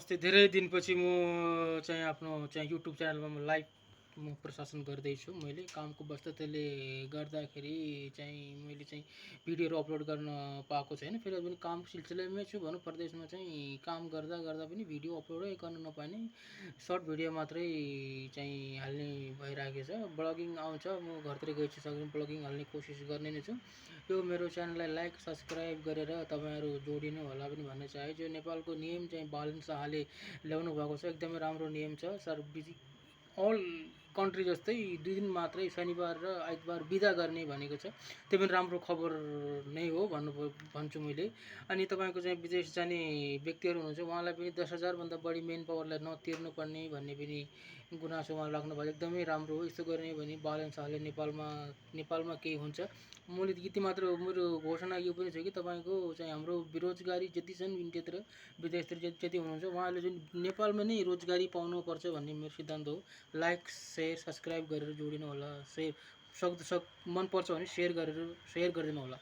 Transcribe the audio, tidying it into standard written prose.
नमस्ते। धेरै दिनपछि म चाहिँ आफ्नो चाहिँ युट्युब च्यानलमा म लाइभ म प्रशासन गर्दैछु। मैले कामको व्यस्तताले गर्दाखेरि चाहिँ मैले चाहिँ भिडियोहरू अपलोड गर्न पाएको छैन। फेरि पनि कामको सिलसिलामै छु भनौँ। परदेशमा चाहिँ काम गर्दा गर्दा पनि भिडियो अपलोडै गर्न नपाइने सर्ट भिडियो मात्रै चाहिँ हाल्ने भइरहेको छ। ब्लगिङ आउँछ, म घरतिर गइसकेपछि ब्लगिङ हाल्ने कोसिस गर्ने नै छु। यो मेरो च्यानललाई लाइक सब्सक्राइब गरेर तपाईँहरू जोडिनु होला पनि भन्न चाहे। जो नेपालको नियम चाहिँ बालन शाहले ल्याउनु भएको छ, एकदमै राम्रो नियम छ। सर बिजी अल कन्ट्री जस्तै 2 दिन मात्रै शनिबार र आइतबार बिदा गर्ने भनेको छ। त्यो पनि राम्रो खबर नै हो भन्छु मैले। अनि तपाईँको चाहिँ विदेश जाने व्यक्तिहरू हुनुहुन्छ, उहाँलाई पनि 10,000 भन्दा बढी मेन पावरलाई नतिर्नु पर्ने भन्ने पनि गुनासो उहाँ राख्नु भएको एकदमै राम्रो हो। यस्तो गर्ने भने बालन शाहले नेपालमा केही हुन्छ। मैले यति मात्र मेरो घोषणा यो पनि छ कि तपाईँको चाहिँ हाम्रो बेरोजगारी जति छन् इन्डियातिर विदेशतिर जति हुनुहुन्छ, उहाँले जुन नेपालमा नै रोजगारी पाउनुपर्छ भन्ने मेरो सिद्धान्त हो। लाइक सेयर सब्सक्राइब गरेर जोडिनु होला। मन पर्छ भने सेयर गरिदिनु होला।